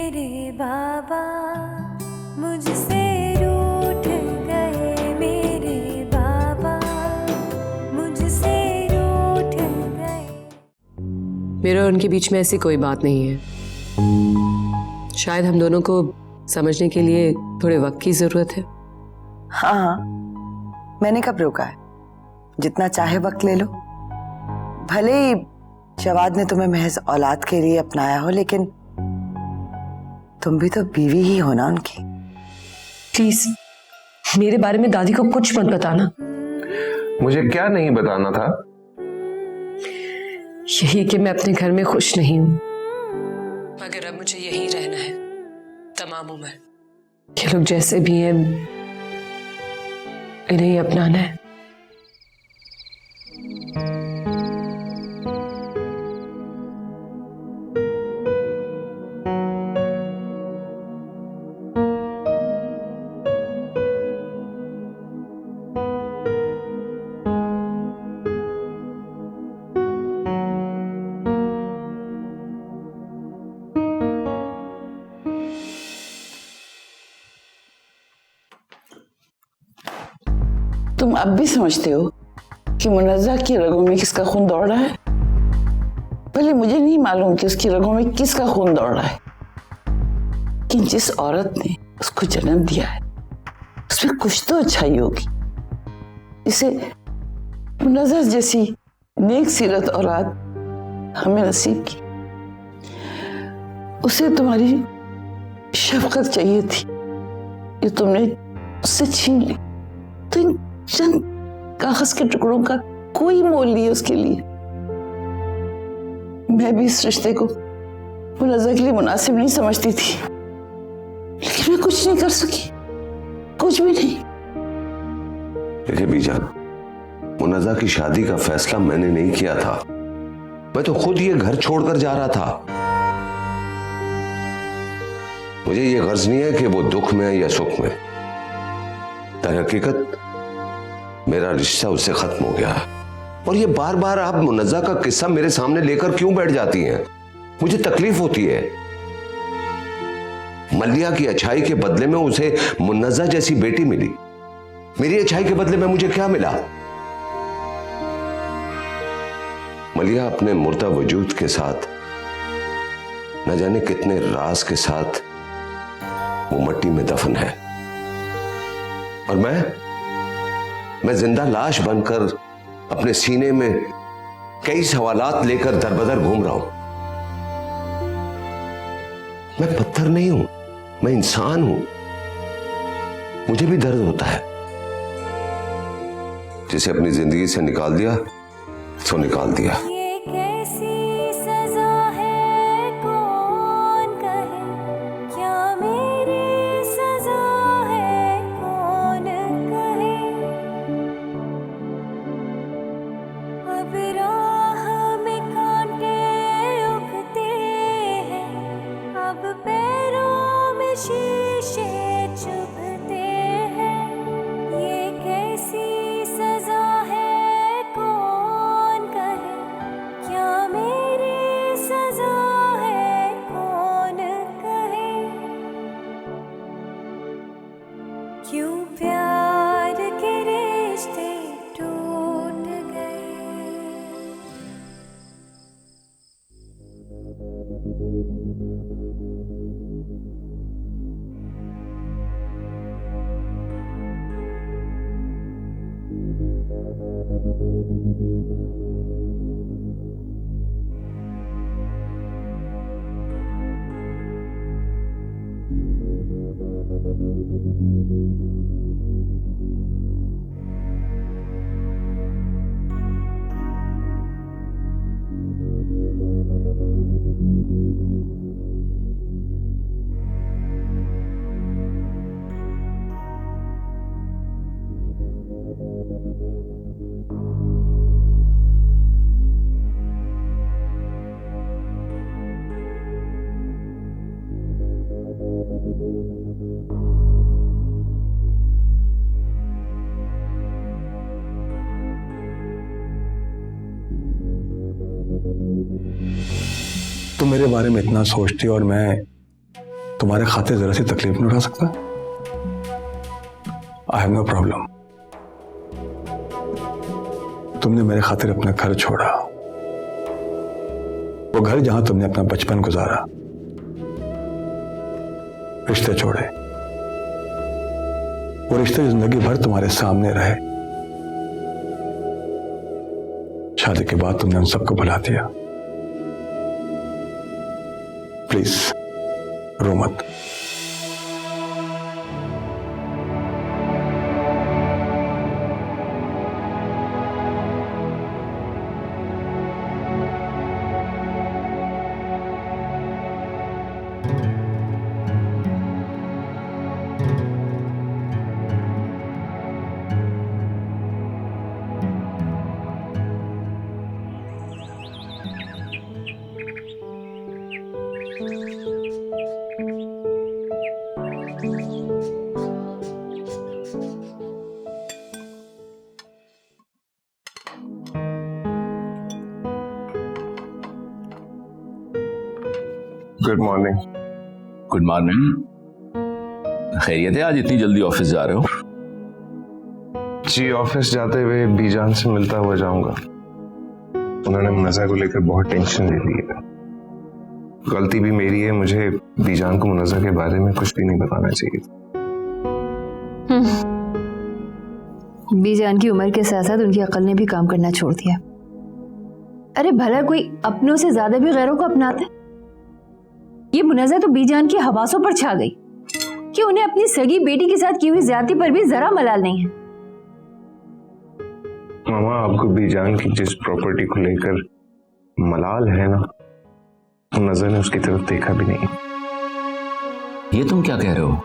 मेरे बाबा मुझसे रूठ गए, मेरे बाबा मुझसे रूठ गए। मेरे और उनके बीच में ऐसी कोई बात नहीं है। शायद हम दोनों को समझने के लिए थोड़े वक्त की जरूरत है। हाँ, मैंने कब रोका है? जितना चाहे वक्त ले लो। भले ही जवाद ने तुम्हें महज औलाद के लिए अपनाया हो, लेकिन तुम भी तो बीवी ही हो ना उनकी। प्लीज मेरे बारे में दादी को कुछ मत बताना। मुझे क्या नहीं बताना था? यही कि मैं अपने घर में खुश नहीं हूं, मगर अब मुझे यहीं रहना है तमाम उम्र। ये लोग जैसे भी हैं इन्हें ही अपनाना है। तुम अब भी समझते हो कि मुनज़्ज़ा की रगों में किसका खून दौड़ रहा है? भले मुझे नहीं मालूम कि उसकी रगों में किसका खून दौड़ रहा है, लेकिन जिस औरत ने उसको जन्म दिया है उसमें कुछ तो अच्छाई होगी, जिसे मुनज़्ज़ा जैसी नेक सीरत औलाद हमें नसीब की। उसे तुम्हारी शफकत चाहिए थी जो तुमने उससे छीन ली। तो इन चंद कागज के टुकड़ों का कोई मोल नहीं है उसके लिए। मैं भी इस रिश्ते को मुनज़्ज़ा के लिए मुनासिब नहीं समझती थी, लेकिन मैं कुछ नहीं कर सकी, कुछ भी नहीं। देखिए बीजान, मुनज़्ज़ा की शादी का फैसला मैंने नहीं किया था। मैं तो खुद ये घर छोड़कर जा रहा था। मुझे ये गर्ज नहीं है कि वो दुख में है या सुख में। दर हकीकत मेरा रिश्ता उससे खत्म हो गया। और ये बार बार आप मुनज़्ज़ा का किस्सा मेरे सामने लेकर क्यों बैठ जाती हैं? मुझे तकलीफ होती है। मलिया की अच्छाई के बदले में उसे मुनज़्ज़ा जैसी बेटी मिली। मेरी अच्छाई के बदले में मुझे क्या मिला? मलिया अपने मुर्दा वजूद के साथ न जाने कितने राज के साथ वो मट्टी में दफन है, और मैं जिंदा लाश बनकर अपने सीने में कई सवालात लेकर दरबदर घूम रहा हूं। मैं पत्थर नहीं हूं, मैं इंसान हूं। मुझे भी दर्द होता है। जिसे अपनी जिंदगी से निकाल दिया तो निकाल दिया। ये कैसी सजा है, कौन कहे, क्या मेरी सजा है, कौन कहे। अब राह में कांटे उगते हैं, अब पैरों में शीशे चुभते हैं। ये कैसी सजा है, कौन कहे, क्या मेरी सजा है, कौन कहे। क्यों प्यार के रिश्ते टूट गए। तुम मेरे बारे में इतना सोचती हो और मैं तुम्हारे खातिर जरा सी तकलीफ नहीं उठा सकता? I have no problem. तुमने मेरे खातिर अपना घर छोड़ा, वो घर जहां तुमने अपना बचपन गुजारा, रिश्ते छोड़े, वो रिश्ते जिंदगी भर तुम्हारे सामने रहे। शादी के बाद तुमने उन सबको भुला दिया। प्लीज रो मत। Good morning. Good morning. खैरियत है, आज इतनी जल्दी ऑफिस जा रहे हो? जी, ऑफिस जाते हुए बीजान से मिलता हुआ जाऊंगा। उन्होंने मुनज़्ज़ा को लेकर बहुत टेंशन ले ली है। गलती भी मेरी है, मुझे बीजान को मुनज़्ज़ा के बारे में कुछ भी नहीं बताना चाहिए। बीजान की उम्र के साथ साथ उनकी अकल ने भी काम करना छोड़ दिया। अरे भला कोई अपनों से ज्यादा भी गैरों को अपनाता है? ये मुनज़्ज़ा तो बीजान की हवासों पर छा गई कि उन्हें अपनी सगी बेटी के साथ की हुई ज्यादती पर भी जरा मलाल नहीं है। मामा, आपको बीजान की जिस प्रॉपर्टी को लेकर मलाल है ना, मुनज़्ज़ा ने उसकी तरफ देखा भी नहीं। ये तुम क्या कह रहे हो?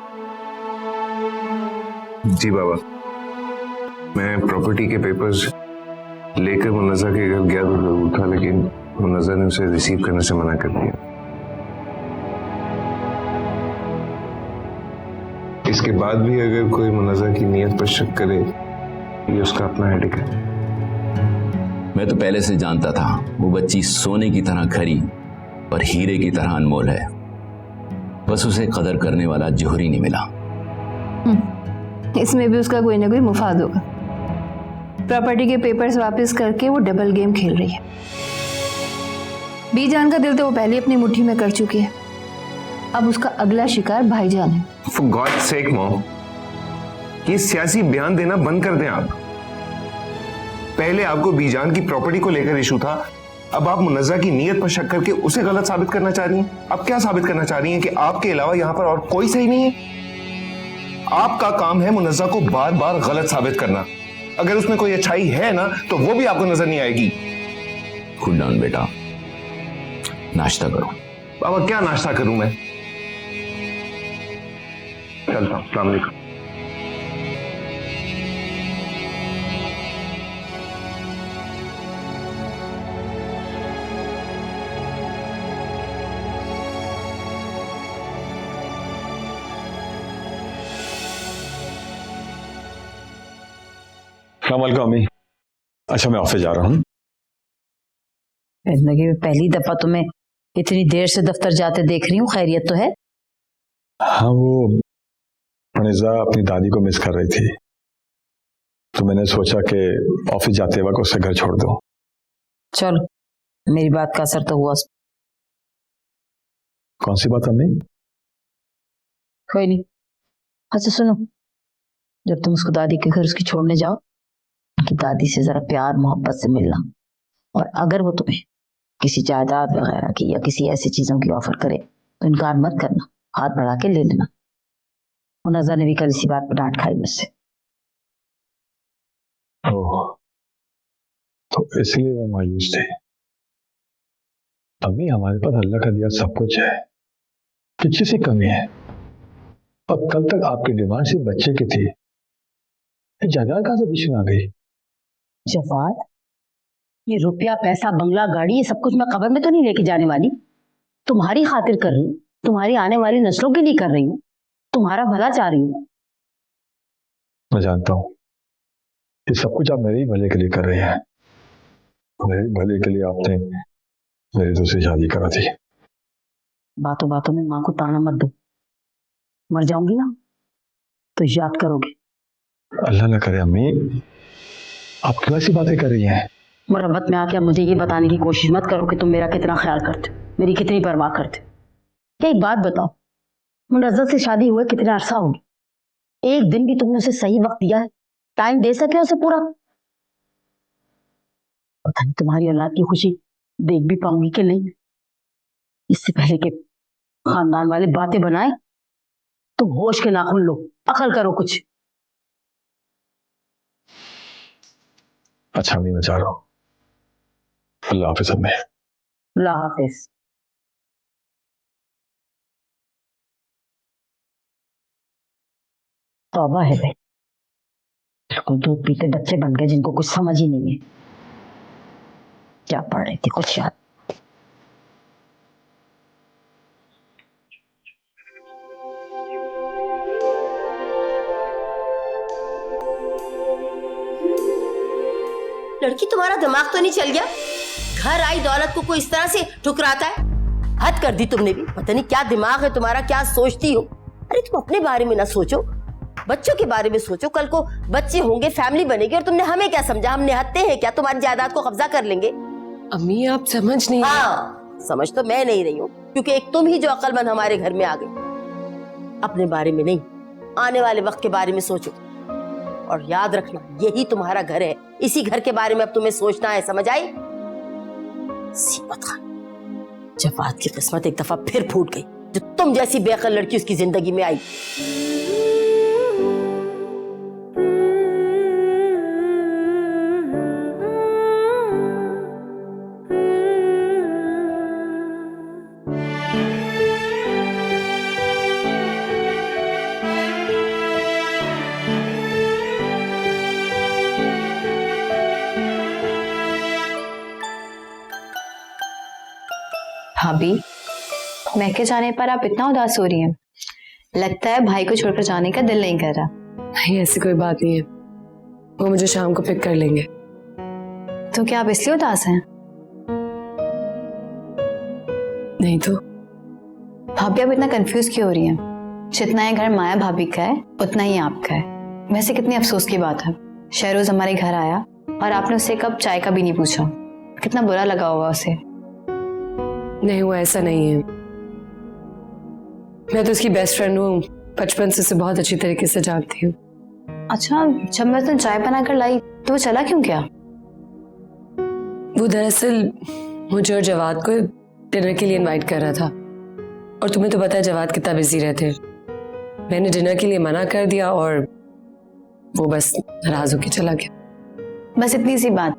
जी बाबा, मैं प्रॉपर्टी के पेपर्स लेकर मुनज़्ज़ा के घर गया तो जरूर था, लेकिन मुनज़्ज़ा ने उसे रिसीव करने से मना कर दिया। इसके बाद भी अगर कोई मुनज़्ज़ा की नीयत पर शक करे, ये उसका अपना हेडेक है। मैं तो पहले से जानता था वो बच्ची सोने की तरह खरी और हीरे की तरह अनमोल है। बस उसे कदर करने वाला जोहरी नहीं मिला। इसमें भी उसका कोई ना कोई मुफाद होगा। प्रॉपर्टी के पेपर्स वापस करके वो डबल गेम खेल रही है। बीजान का दिल तो वो पहले अपनी मुट्ठी में कर चुकी है। अब उसका अगला शिकार भाईजान है। For God's sake, मॉम, ये सियासी बयान देना बंद कर दें आप। पहले आपको बीजान की प्रॉपर्टी को लेकर इशू था, अब आप मुनज़्ज़ा की नीयत पर शक करके उसे गलत साबित करना चाह रही हैं। अब क्या साबित करना चाह रही हैं कि आपके अलावा यहां पर और कोई सही नहीं है? आपका काम है मुनज़्ज़ा को बार बार गलत साबित करना। अगर उसमें कोई अच्छाई है ना, तो वो भी आपको नजर नहीं आएगी। कूल डाउन बेटा, नाश्ता करो। बाबा, क्या नाश्ता करूं मैं? चलता हूं। अस्सलाम वालेकुम। अस्सलाम अम्मी। अच्छा, मैं ऑफिस जा रहा हूँ। जिंदगी में पहली दफा तुम्हें इतनी देर से दफ्तर जाते देख रही हूँ। खैरियत तो है? हाँ, वो मुनज़्ज़ा अपनी दादी को मिस कर रही थी, तो मैंने सोचा कि ऑफिस जाते वक्त उससे घर छोड़ दूं। चलो, मेरी बात का असर तो हुआ। कौन सी बात अम्मी? कोई नहीं। अच्छा सुनो, जब तुम उसको दादी के घर उसकी छोड़ने जाओ, कि दादी से जरा प्यार मोहब्बत से मिलना, और अगर वो तुम्हें किसी जायदाद वगैरह की या किसी ऐसी चीजों की ऑफर करे तो इनकार मत करना, हाथ बढ़ा के ले लेना। मुनज़्ज़ा ने भी कल इसी बात पर डांट खाई मुझसे। ओह, तो इसलिए वो मायूस थे। अम्मी, हमारे पास अल्लाह का दिया सब कुछ है, किसी से कमी है। अब कल तक आपकी डिमांड सिर्फ बच्चे की थी, जायदाद कहां से बीच में आ गई? जवाद, ये रुपया पैसा बंगला गाड़ी ये सब कुछ मैं कब्र में तो नहीं लेके जाने वाली। तुम्हारी खातिर कर रही हूँ, तुम्हारी आने वाली नस्लों के लिए कर रही हूँ, तुम्हारा भला चाह रही हूँ। मैं जानता हूँ ये सब कुछ आप मेरे ही भले के लिए कर रहे हैं। मेरे भले के लिए आपने मेरी दूसरी शादी करा थी। बातों बातों में माँ को ताना मत दो। मर जाऊंगी ना तो याद करोगे। अल्लाह ना करे अम्मी, आप क्यों ऐसी बातें कर रही हैं? मुरब्बत में आके मुझे ये बताने की कोशिश मत करो कि तुम मेरा कितना ख्याल करते हो, मेरी कितनी परवाह करते हो। क्या एक बात बताओ, मुनज़्ज़त से शादी हुए कितना अरसा हो गया, एक दिन भी तुमने उसे सही वक्त दिया है, टाइम दे सके उसे पूरा? पता नहीं तुम्हारी औलाद की खुशी देख भी पाऊंगी कि नहीं। इससे पहले कि खानदान वाले बातें बनाए तो होश के नाखून लो, अकल करो कुछ। अच्छा अम्मी, मैं जा रहा हूँ। अल्लाह हाफिज अम्मी। अल्लाह हाफिज। तौबा है भाई, बिल्कुल दूध पीते बच्चे बन गए जिनको कुछ समझ ही नहीं है। क्या पढ़ रही थी कुछ याद? लड़की तुम्हारा दिमाग तो नहीं चल गया? घर आई दौलत को कोई इस तरह से ठुकराता है? हद कर दी तुमने भी। पता नहीं क्या दिमाग है तुम्हारा, क्या सोचती हो। अरे तुम अपने बारे में ना सोचो, बच्चों के बारे में सोचो। कल को बच्चे होंगे, फैमिली बनेगी, और तुमने हमें क्या समझा? हम निहत्ते हैं क्या? तुम्हारी जायदाद को कब्जा कर लेंगे? अम्मी आप समझ नहीं। हाँ, समझ तो मैं नहीं रही हूँ, क्योंकि एक तुम ही जो अक्लमंद हमारे घर में आ गई। अपने बारे में नहीं, आने वाले वक्त के बारे में सोचो। और याद रखना, यही तुम्हारा घर है, इसी घर के बारे में अब तुम्हें सोचना है, समझ आई? सीमत खान, जवाद की किस्मत एक दफा फिर फूट गई, जो तुम जैसी बेअक्ल लड़की उसकी जिंदगी में आई। भाभी, महके जाने पर आप इतना उदास हो रही हैं। लगता है भाई को छोड़कर जाने का दिल नहीं कर रहा। नहीं, ऐसी कोई बात नहीं है, वो मुझे शाम को पिक कर लेंगे। तो क्या आप इसलिए उदास हैं? नहीं तो। भाभी आप इतना कंफ्यूज क्यों हो रही हैं? जितना ये घर माया भाभी का है उतना ही आपका है। वैसे कितनी अफसोस की बात है, शहरोज हमारे घर आया और आपने उससे कब चाय का भी नहीं पूछा। कितना बुरा लगा होगा उसे। नहीं, वो ऐसा नहीं है। मैं तो उसकी बेस्ट फ्रेंड हूँ, बचपन से उसे बहुत अच्छी तरीके से जानती हूँ। अच्छा, जब मैं तुम चाय बनाकर लाई तो वो चला क्यों गया? वो दरअसल मुझे और जवाद को डिनर के लिए इनवाइट कर रहा था, और तुम्हें तो पता है जवाद कितना बिजी रहते हैं। मैंने डिनर के लिए मना कर दिया और वो बस नाराज होकर चला गया। बस इतनी सी बात।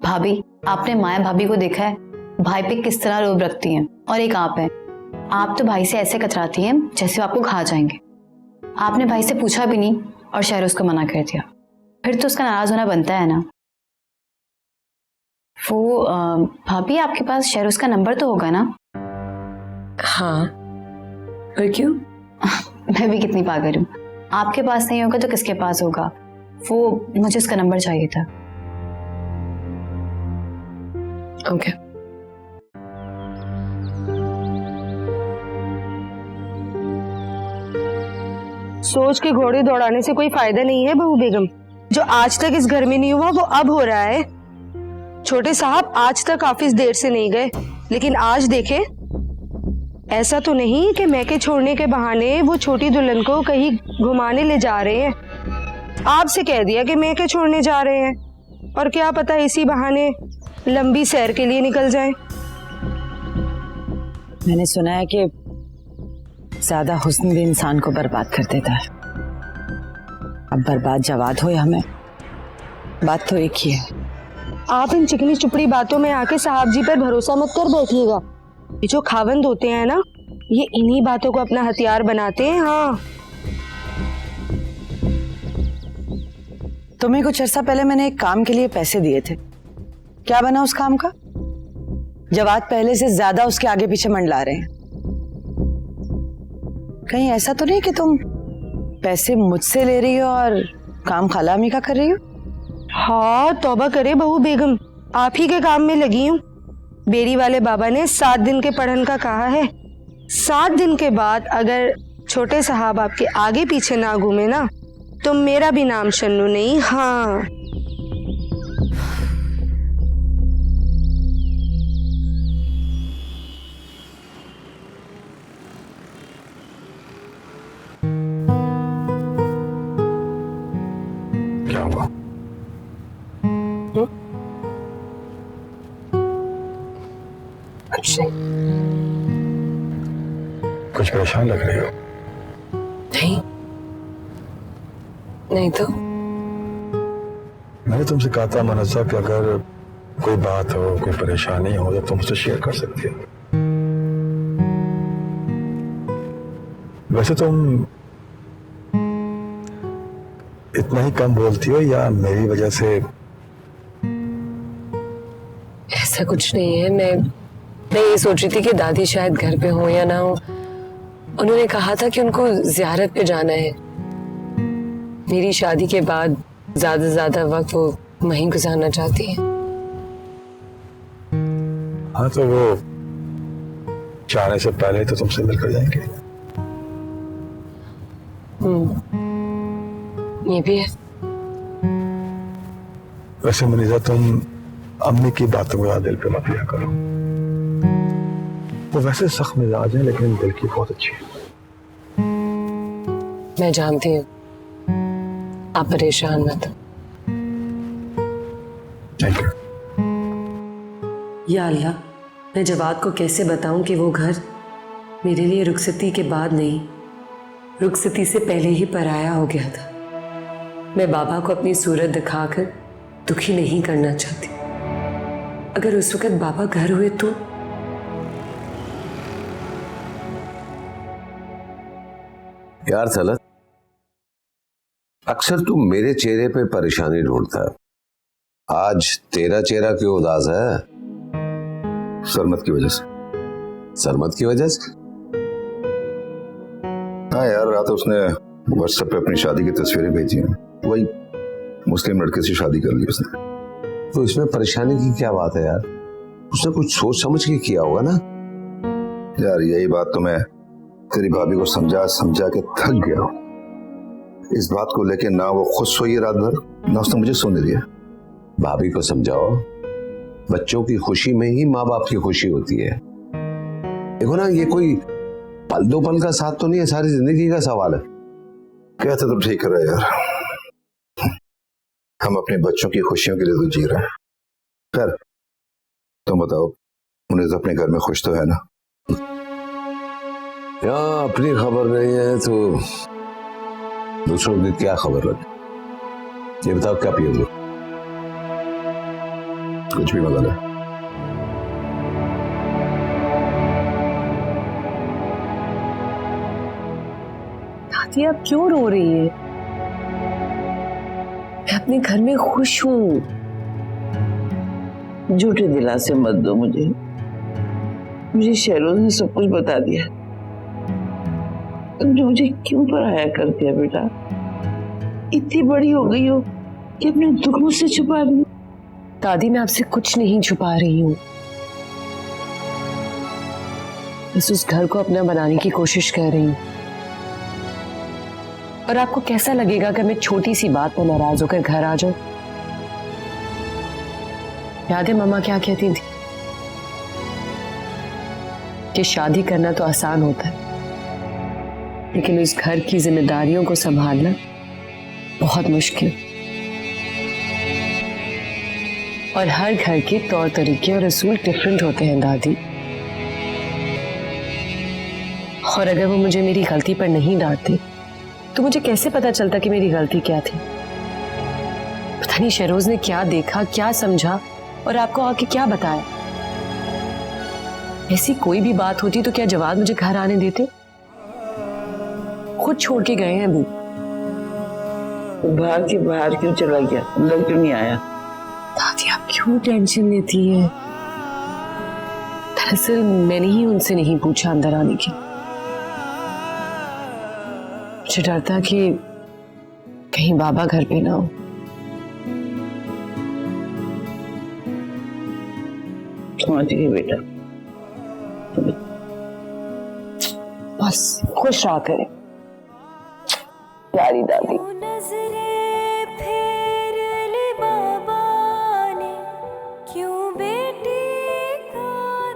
भाभी, आपने माया भाभी को देखा है भाई पे किस तरह रोब रखती हैं, और एक आप हैं, आप तो भाई से ऐसे कतराती हैं जैसे वो आपको खा जाएंगे। आपने भाई से पूछा भी नहीं और शहरोज को मना कर दिया, फिर तो उसका नाराज होना बनता है ना। वो भाभी, आपके पास शहरोज का नंबर तो होगा ना? हाँ, और क्यों? मैं भी कितनी पागल हूँ, आपके पास नहीं होगा तो किसके पास होगा। वो मुझे उसका नंबर चाहिए था। ओके। सोच के घोड़े दौड़ाने से कोई फायदा नहीं है बहू बेगम। जो आज तक इस घर में नहीं हुआ वो अब हो रहा है। छोटे साहब आज तक ऑफिस देर से नहीं गए, लेकिन आज देखे, ऐसा तो नहीं कि मैके छोड़ने के बहाने वो छोटी दुल्हन को कहीं घुमाने ले जा रहे हैं। आपसे कह दिया कि मैके छोड़ने जा रहे हैं, और क्या पता इसी बहाने लंबी सैर के लिए निकल जाएं। मैंने सुना है कि ज्यादा हुस्न भी इंसान को बर्बाद कर देता है। अब बर्बाद जवाद हो या मैं, बात तो एक ही है। आप इन चिकनी चुपड़ी बातों में आके साहब जी पर भरोसा मत कर बैठिएगा। ये जो खावंद होते हैं ना, ये इन्हीं बातों को अपना हथियार बनाते हैं। हाँ, तुम्हें कुछ अर्सा पहले मैंने एक काम के लिए पैसे दिए थे, क्या बना उस काम का? जवाद पहले से ज्यादा उसके आगे पीछे मंडला रहे हैं। कहीं ऐसा तो नहीं कि तुम पैसे मुझसे ले रही हो और काम खाला अम्मी का कर रही हो? हाँ, तौबा करे बहू बेगम, आप ही के काम में लगी हूँ। बेरी वाले बाबा ने 7 दिन के पढ़न का कहा है। 7 दिन के बाद अगर छोटे साहब आपके आगे पीछे ना घूमे ना तो मेरा भी नाम शन्नू नहीं। हाँ क्या हुआ? कुछ नहीं। कुछ परेशान लग रही हो। नहीं नहीं तो मैंने तुमसे कहा था मनसा कि अगर कोई बात हो, कोई परेशानी हो तो तुम मुझसे शेयर कर सकती हो। वैसे तुम इतना ही कम बोलती हो या मेरी वजह से? ऐसा कुछ नहीं है। मैं ये सोच रही थी कि दादी शायद घर पे हो या ना हो। उन्होंने कहा था कि उनको जियारत पे जाना है। मेरी शादी के बाद ज्यादा से ज्यादा वक्त वो वहीं गुजारना चाहती है। हाँ तो वो जाने से पहले तो तुमसे मिलकर जाएंगे। ये भी है। वैसे मनीषा तुम अम्मी की बातों को दिल पे मत लिया करो। वो वैसे सख्त मिजाज है लेकिन दिल की बहुत अच्छी है। मैं जानती हूँ, आप परेशान मत। Thank you. या अल्लाह, मैं जवाद को कैसे बताऊं कि वो घर मेरे लिए रुखसती के बाद नहीं, रुखसती से पहले ही पराया हो गया था। मैं बाबा को अपनी सूरत दिखाकर दुखी नहीं करना चाहती। अगर उस वक्त बाबा घर हुए तो यार सलत, अक्सर तू मेरे चेहरे पे परेशानी ढूंढता है, आज तेरा चेहरा क्यों उदास है? सरमत की वजह से। सरमत की वजह से? हाँ यार, रात उसने व्हाट्सएप पे अपनी शादी की तस्वीरें भेजी हैं। वही मुस्लिम लड़के से शादी कर ली उसने। तो इसमें परेशानी की क्या बात है यार? उसने कुछ सोच समझ के किया होगा ना। यार यही बात तो मैं तेरी भाभी को समझा समझा के थक गया हूँ। इस बात को लेके ना वो खुद सोई रात भर, ना उसने मुझे सोने दिया। भाभी को समझाओ, बच्चों की खुशी में ही माँ बाप की खुशी होती है। देखो ना, ये कोई पल दो पल का साथ तो नहीं है, सारी जिंदगी का सवाल है। कहते तो ठीक है यार, हम अपने बच्चों की खुशियों के लिए तो जी रहे हैं। खैर तुम बताओ, उन्हें तो अपने घर में खुश तो है ना? यहाँ अपनी खबर नहीं है तो दूसरों की क्या खबर रख। ये बताओ क्या पियोगे? कुछ भी मजा नहीं। दादी आप क्यों रो रही है? मैं अपने घर में खुश हूँ। झूठे दिलासे मत दो मुझे शहरोज ने सब कुछ बता दिया। तुमने मुझे क्यों पराया कर दिया बेटा? इतनी बड़ी हो गई हो कि अपने दुख मुझसे छुपा रही हो। दादी मैं आपसे कुछ नहीं छुपा रही हूँ, बस उस घर को अपना बनाने की कोशिश कर रही हूँ। और आपको कैसा लगेगा अगर मैं छोटी सी बात पर नाराज होकर घर आ जाऊं? याद है मम्मा क्या कहती थी कि शादी करना तो आसान होता है, लेकिन उस घर की जिम्मेदारियों को संभालना बहुत मुश्किल। और हर घर के तौर तरीके और असूल डिफरेंट होते हैं दादी। और अगर वो मुझे मेरी गलती पर नहीं डांटते तो मुझे कैसे पता चलता कि मेरी गलती क्या थी? पता नहीं शहरोज ने क्या देखा, क्या समझा और आपको आके क्या बताया। ऐसी कोई भी बात होती तो क्या जवाद मुझे घर आने देते? खुद छोड़ के गए हैं अभी। बाहर क्यों चला गया? अंदर क्यों नहीं आया? दादी आप क्यों टेंशन लेती है? दरअसल मैंने ही उनसे नहीं पूछा अंदर आने की। मुझे डर था कि कहीं बाबा घर पे ना हो। समझ गई बेटा। बस खुश रहा करें। प्यारी दादी। नजरें फेर ले बाबा ने, क्यों बेटी का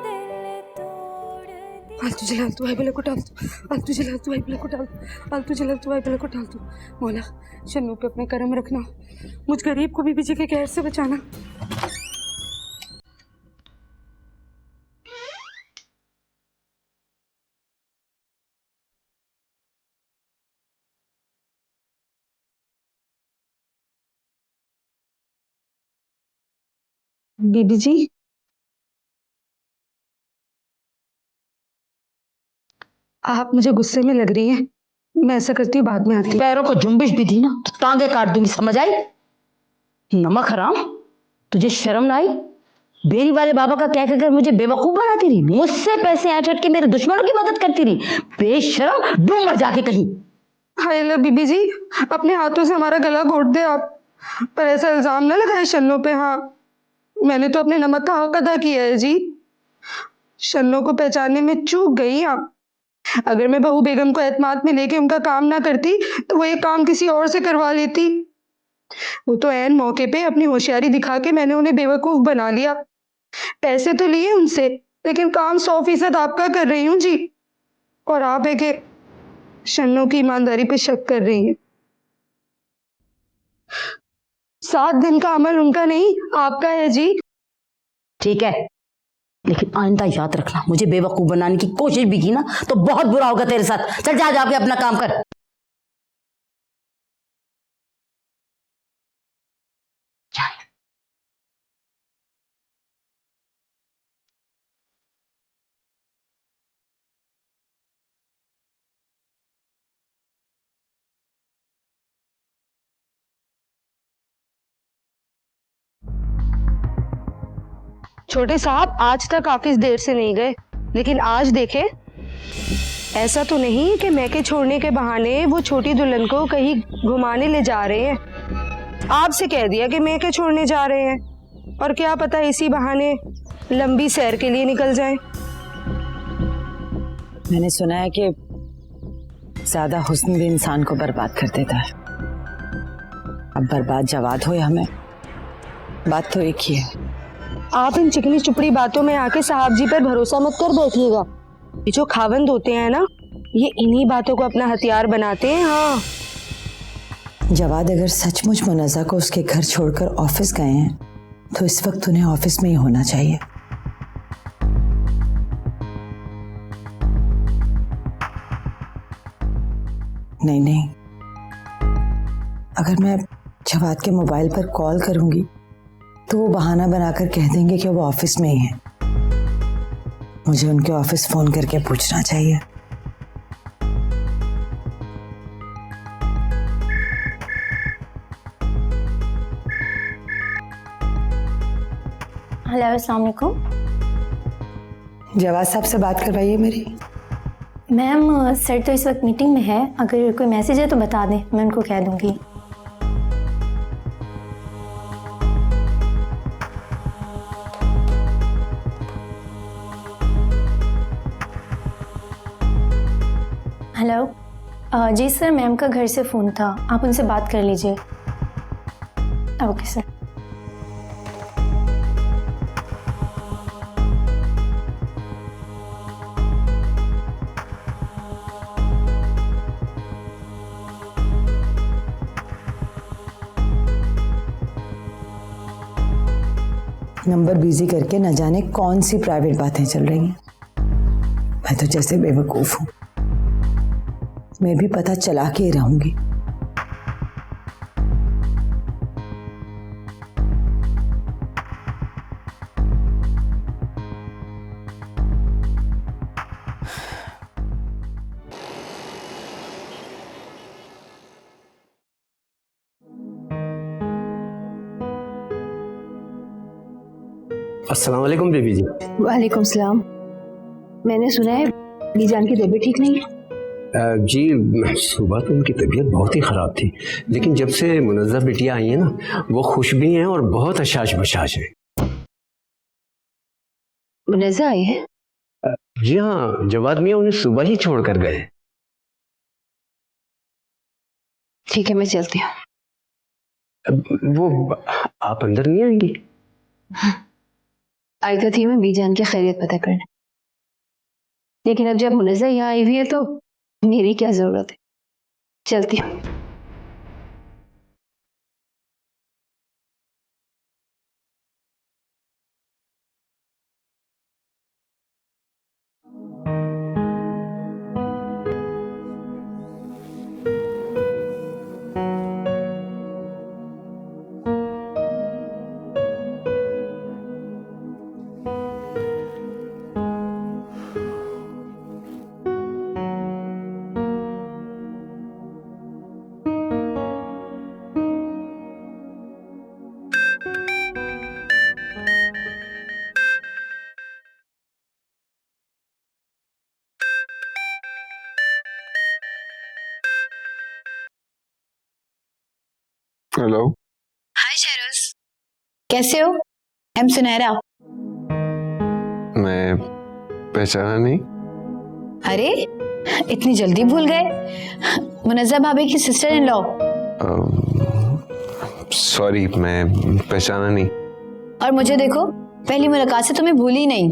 दिल तोड़ दिया। आलतू जलाल तू भाई को डाल दो, आलतू जलाल तू भाई को डाल दो, आलतू जलाल तू भाई को डाल दो। मौला शन्नू पे अपना करम रखना, मुझ गरीब को बीबी जी के कहर से बचाना। बीबी जी, आप मुझे गुस्से में लग रही हैं। मैं ऐसा करती हूँ, बाद में आती हूँ। पैरों को जुम्बिश भी दी ना तो टांगे काट दूंगी, समझ आई? नमक हराम, तुझे शर्म ना आई? बेरी वाले बाबा का कह कर मुझे बेवकूफ बनाती रही, मुझसे पैसे ऐंठ के मेरे दुश्मनों की मदद करती रही। बेशरम, डूब मर जाके कहीं। हाय लो बीबी जी, अपने हाथों से हमारा गला घोट दे आप, पर ऐसा इल्जाम ना लगाए शन्नो पे। हाँ, मैंने तो अपने नमक का हक अदा किया है जी। शन्नो को पहचानने में चूक गई आप। अगर मैं बहू बेगम को एतमाद में लेके उनका काम ना करती तो वो ये काम किसी और से करवा लेती। वो तो ऐन मौके पे अपनी होशियारी दिखा के मैंने उन्हें बेवकूफ बना लिया। पैसे तो लिए उनसे, लेकिन काम 100% आपका कर रही हूँ जी। और आप है कि शन्नो की ईमानदारी पे शक कर रही हैं। 7 दिन का अमल उनका नहीं, आपका है जी। ठीक है, लेकिन आइंदा याद रखना, मुझे बेवकूफ बनाने की कोशिश भी की ना तो बहुत बुरा होगा तेरे साथ। चल जा, जाके अपना काम कर। छोटे साहब आज तक ऑफिस देर से नहीं गए, लेकिन आज देखे, ऐसा तो नहीं कि मैके छोड़ने के बहाने वो छोटी दुल्हन को कहीं घुमाने ले जा रहे हैं। आपसे कह दिया कि मैके छोड़ने जा रहे हैं, और क्या पता इसी बहाने लंबी सैर के लिए निकल जाएं। मैंने सुना है कि ज्यादा हुस्न भी इंसान को बर्बाद कर देता है। अब बर्बाद जवाद हो या मैं, बात तो एक ही है। आप इन चिकनी चुपड़ी बातों में आके साहब जी पर भरोसा मत कर बैठिएगा। ये जो खावंद होते हैं ना, ये इन्हीं बातों को अपना हथियार बनाते हैं। हाँ, जवाद अगर सचमुच मुनज़्ज़ा को उसके घर छोड़कर ऑफिस गए हैं तो इस वक्त उन्हें ऑफिस में ही होना चाहिए। नहीं नहीं, अगर मैं जवाद के मोबाइल पर कॉल करूंगी तो वो बहाना बनाकर कह देंगे कि वो ऑफिस में ही है। मुझे उनके ऑफिस फोन करके पूछना चाहिए। हेलो, अस्सलाम वालेकुम। जवाद साहब से बात करवाइए मेरी। मैम, सर तो इस वक्त मीटिंग में है, अगर कोई मैसेज है तो बता दें, मैं उनको कह दूंगी। हेलो, जी सर, मैम का घर से फ़ोन था, आप उनसे बात कर लीजिए। Okay sir. नंबर बिजी करके न जाने कौन सी प्राइवेट बातें चल रही हैं। मैं तो जैसे बेवकूफ हूं, मैं भी पता चला के ही रहूंगी। अस्सलाम वालेकुम बीबी जी। वालेकुम सलाम। मैंने सुना है बीजान की तबीयत ठीक नहीं है। जी, सुबह तो उनकी तबीयत बहुत ही ख़राब थी, लेकिन जब से मुनज़्ज़ा बिटिया आई है ना, वो खुश भी हैं और बहुत अशाश बशाश हैं। मुनज़्ज़ा आई है? जी हाँ, जवाद मियाँ उन्हें सुबह ही छोड़ कर गए। ठीक है, मैं चलती हूँ। वो आप अंदर नहीं आएंगी? आई तो थी मैं बीजान की खैरियत पता करने, लेकिन अब जब मुनज़्ज़ा यहाँ आई हुई है तो मेरी क्या जरूरत है। चलती हूँ। हेलो। हाय शहरोज, कैसे हो? आई एम सुनहरा। मैं पहचाना नहीं। अरे इतनी जल्दी भूल गए? मुनज़्ज़ा भाभी की सिस्टर इन लॉ। सॉरी, मैं पहचाना नहीं। और मुझे देखो, पहली मुलाकात से तुम्हें भूली नहीं।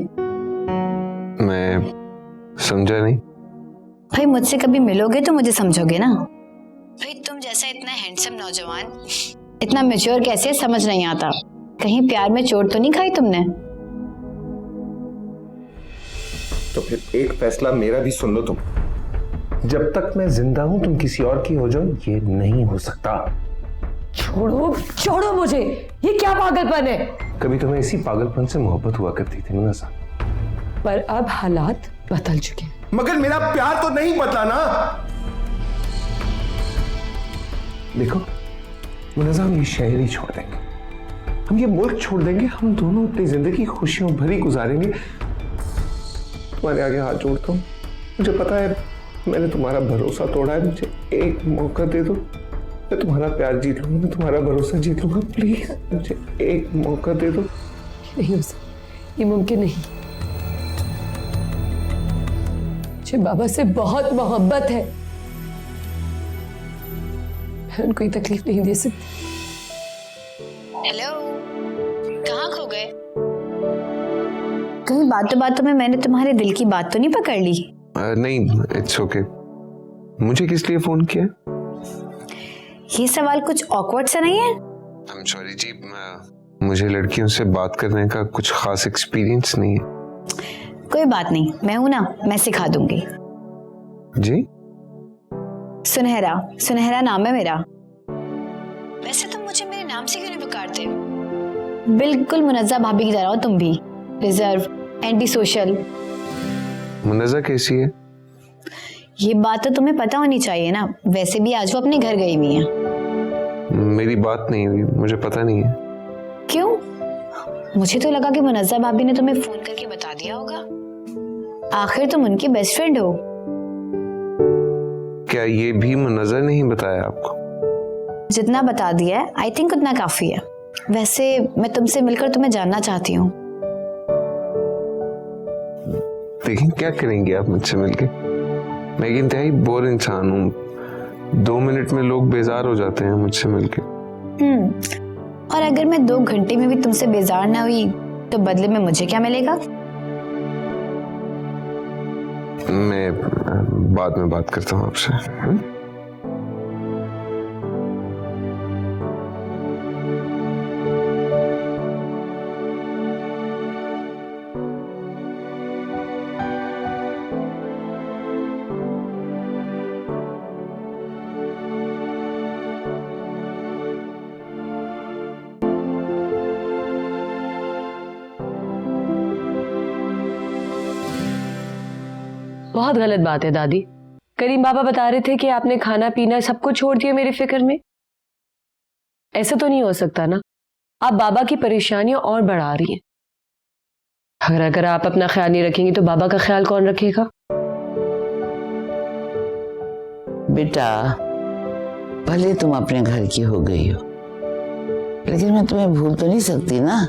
मैं समझा नहीं। भाई मुझसे कभी मिलोगे तो मुझे समझोगे ना। भाई तुम जैसा इतना हैंडसम नौजवान इतना मैच्योर कैसे, समझ नहीं आता। कहीं प्यार में चोट तो नहीं खाई तुमने? तो फिर एक फैसला मेरा भी सुन लो तुम। जब तक मैं जिंदा हूं तुम किसी और की हो जाओ, ये नहीं हो सकता। छोड़ो छोड़ो मुझे, ये क्या पागलपन है? कभी तुम्हें इसी पागलपन से मोहब्बत हुआ करती थी मुनज़्ज़ा, पर अब हालात बदल चुके हैं। मगर मेरा प्यार तो नहीं बदला ना। देखो मुनज़्ज़ा, हम ये शहर ही छोड़ देंगे, हम ये मुल्क छोड़ देंगे, हम दोनों अपनी जिंदगी खुशियों भरी गुजारेंगे। तुम्हारे आगे हाथ जोड़ता हूँ, मुझे पता है मैंने तुम्हारा भरोसा तोड़ा है, मुझे एक मौका दे दो, मैं तुम्हारा प्यार जीत लूंगा, मैं तुम्हारा भरोसा जीत लूंगा। प्लीज मुझे एक मौका दे दो। नहीं हो सकता, ये मुमकिन नहीं। मुझे बाबा से बहुत मोहब्बत है, मैं उनको कोई तकलीफ नहीं दे सकती। हेलो, कहाँ खो गए? कहीं बातों में मैंने तुम्हारे दिल की बात तो नहीं पकड़ ली? नहीं, इट्स ओके। मुझे किस लिए फोन किया? ये सवाल कुछ ऑकवर्ड सा नहीं है? I'm sorry जी, मुझे लड़कियों से बात करने का कुछ खास एक्सपीरियंस नहीं है। कोई बात नहीं, मैं हूं ना, मैं सिखा दूंगी। जी? सुनहरा, सुनहरा नाम है मेरा। वैसे तुम मुझे मेरे नाम से क्यों नहीं पुकारते? बिल्कुल मुनज़्ज़ा भाभी की तरह हो तुम भी, रिजर्व, एंटी सोशल। मुनज़्ज़ा कैसी है? ये बात तो तुम्हें पता होनी चाहिए ना। वैसे भी आज वो अपने घर गई हुई है। मेरी बात नहीं हुई, मुझे पता नहीं है। क्यों? मुझे तो लगा कि मुनज़्ज़ा भाभी ने तुम्हें फोन करके बता दिया होगा। आखिर तुम उनकी बेस्ट फ्रेंड हो। क्या ये भी मुनज़्ज़ा नहीं बताया आपको? जितना बता दिया है आई थिंक उतना काफी है। वैसे मैं तुमसे मिलकर तुम्हें जानना चाहती हूँ। लेकिन क्या करेंगे आप मुझसे मिलके? मैं एक इंतहाई बोर इंसान हूँ, 2 मिनट में लोग बेजार हो जाते हैं मुझसे मिलके। और अगर मैं 2 घंटे में भी तुमसे बेजार ना हुई तो बदले में मुझे क्या मिलेगा? मैं बाद में बात करता हूँ आपसे। बहुत गलत बात है दादी। करीम बाबा बता रहे थे कि आपने खाना पीना सब कुछ छोड़ दिया मेरी फिक्र में। ऐसा तो नहीं हो सकता ना, आप बाबा की परेशानियां और बढ़ा रही हैं। अगर आप अपना ख्याल नहीं रखेंगी तो बाबा का ख्याल कौन रखेगा? बेटा, भले तुम अपने घर की हो गई हो, लेकिन मैं तुम्हें भूल तो नहीं सकती ना।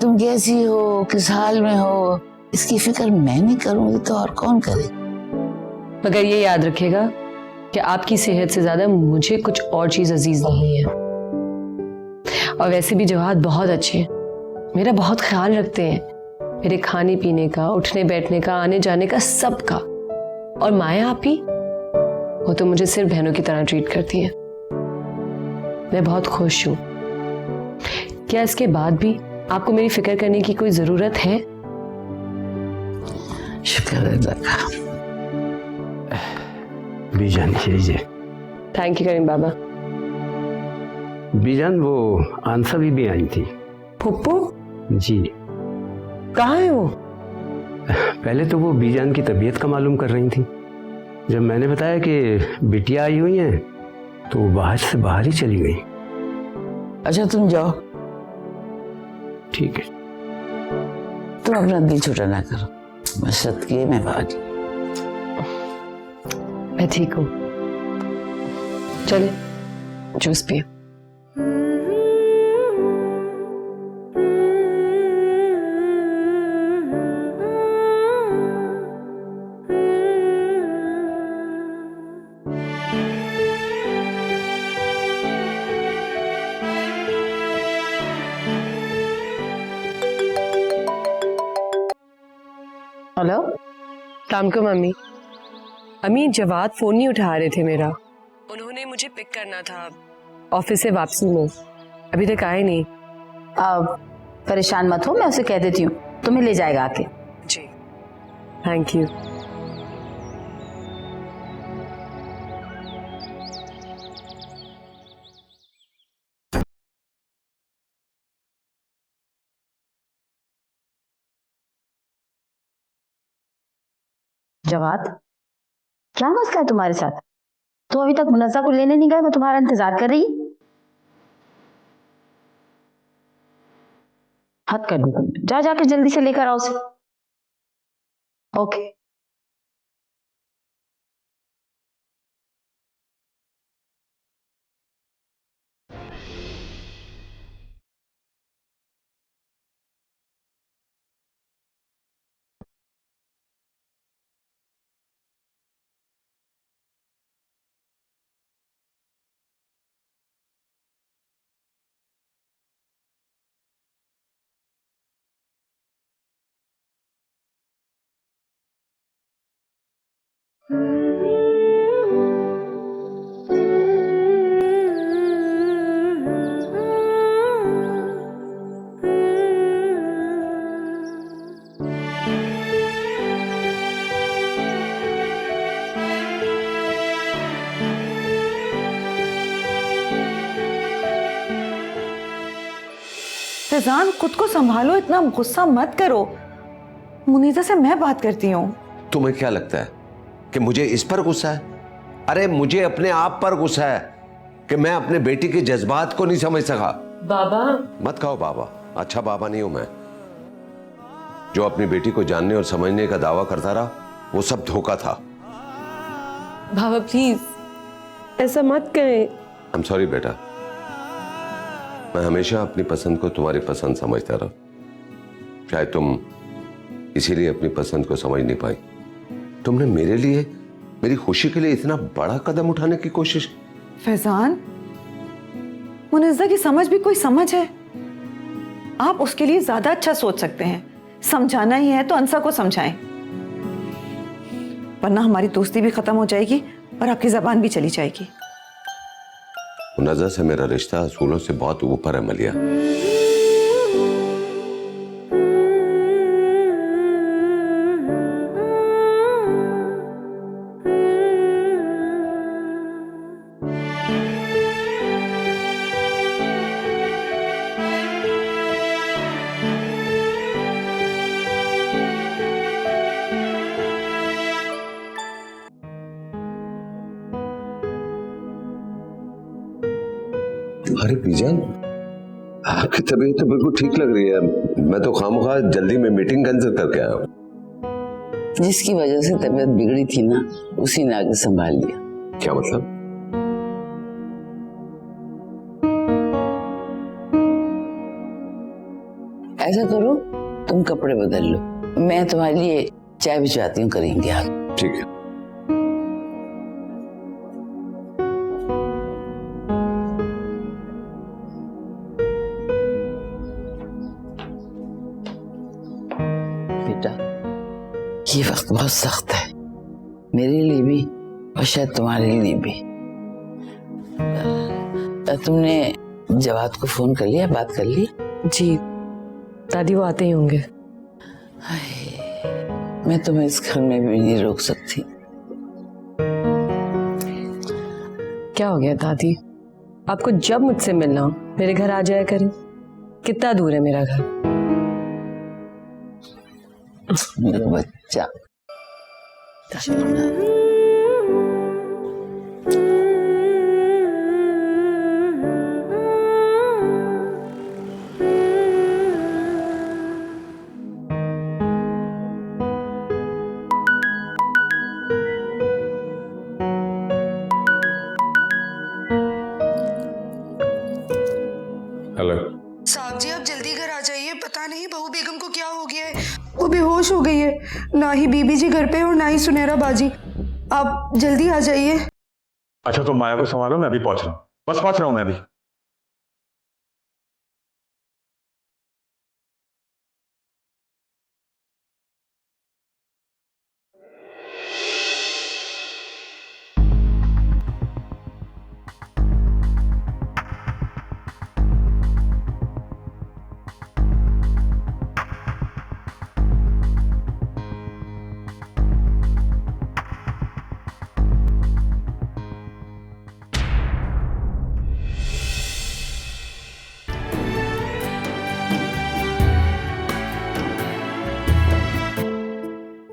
तुम कैसी हो, किस हाल में हो, इसकी फिक्र मैं नहीं करूंगी तो और कौन करे? मगर ये याद रखेगा, कि आपकी सेहत से ज्यादा मुझे कुछ और चीज अजीज नहीं है। और वैसे भी जवाद बहुत अच्छे हैं, मेरा बहुत ख्याल रखते हैं, मेरे खाने पीने का, उठने बैठने का, आने जाने का, सब का। और माया आपी, वो तो मुझे सिर्फ बहनों की तरह ट्रीट करती है। मैं बहुत खुश हूं। क्या इसके बाद भी आपको मेरी फिक्र करने की कोई जरूरत है? शुक्र है अल्लाह का। बीजान लीजिए। थैंक यू करीम बाबा। बीजान वो आंसा भी आई थी। फुप्पू जी। कहाँ है वो? पहले तो वो बीजान की तबीयत का मालूम कर रही थी। जब मैंने बताया कि बिटिया आई हुई है तो वो बाहर से बाहर ही चली गई। अच्छा तुम जाओ। ठीक है। तुम अपना दिल छोटा ना करो, मैं सदके में भागी। मैं ठीक हूँ, चले जूस पिए। हेलो, शाम को मम्मी। अम्मी जवाद फोन नहीं उठा रहे थे मेरा। उन्होंने मुझे पिक करना था ऑफिस से वापसी में, अभी तक आए नहीं। परेशान मत हो, मैं उसे कह देती हूँ, तुम्हें ले जाएगा आके। जी थैंक यू। जवाद, क्या मसला है तुम्हारे साथ? तो अभी तक मुनज़्ज़ा को लेने नहीं गए? मैं तुम्हारा इंतजार कर रही। हद कर दो तुम, जाके जल्दी से लेकर आओ उसे। ओके। फैजान, खुद को संभालो, इतना गुस्सा मत करो। मुनीजा से मैं बात करती हूँ। तुम्हें क्या लगता है कि मुझे इस पर गुस्सा है? अरे मुझे अपने आप पर गुस्सा है कि मैं अपने बेटी के जज्बात को नहीं समझ सका। बाबा मत कहो बाबा, अच्छा बाबा नहीं हूं मैं। जो अपनी बेटी को जानने और समझने का दावा करता रहा, वो सब धोखा था। बाबा प्लीज ऐसा मत करें। आई एम सॉरी बेटा, मैं हमेशा अपनी पसंद को तुम्हारी पसंद समझता रहा। शायद तुम इसीलिए अपनी पसंद को समझ नहीं पाई। तुमने मेरे लिए, मेरी खुशी के लिए इतना बड़ा कदम उठाने की कोशिश। फैजान, मुनिज़्ज़ा की समझ भी कोई समझ है? आप उसके लिए ज्यादा अच्छा सोच सकते हैं। समझाना ही है तो अंसा को समझाएं, वरना हमारी दोस्ती भी खत्म हो जाएगी और आपकी जबान भी चली जाएगी। मुनज़्ज़ा से मेरा रिश्ता असूलों से बहुत ऊपर है मलिया। अरे बीजान, आपकी तबीयत तो बिल्कुल ठीक लग रही है। मैं तो खामखा जल्दी में मीटिंग कैंसिल करके आया हूँ। जिसकी वजह से तबीयत बिगड़ी थी ना, उसी ने आगे संभाल लिया। क्या मतलब? ऐसा करो, तुम कपड़े बदल लो, मैं तुम्हारे लिए चाय भिजवाती हूँ, करेंगे आप। ठीक है। वक्त बहुत सख्त है, मेरे लिए भी और शायद तुम्हारे लिए भी। तुमने जवाद को फोन कर लिया, बात कर ली? जी दादी, वो आते ही होंगे। मैं तुम्हें इस घर में भी नहीं रोक सकती। क्या हो गया दादी? आपको जब मुझसे मिलना हो मेरे घर आ जाया करें। कितना दूर है मेरा घर? मेरा बच्चा। हेलो साहब जी, आप जल्दी घर आ जाइए। पता नहीं बहू बेगम को क्या हो गया है, वो बेहोश हो गई है। ना ही बीबी जी घर पे और ना ही सुनहरा बाजी। आप जल्दी आ जाइए। अच्छा, तो माया को संभालो, मैं अभी पहुंच रहा हूँ। बस पहुंच रहा हूँ मैं अभी।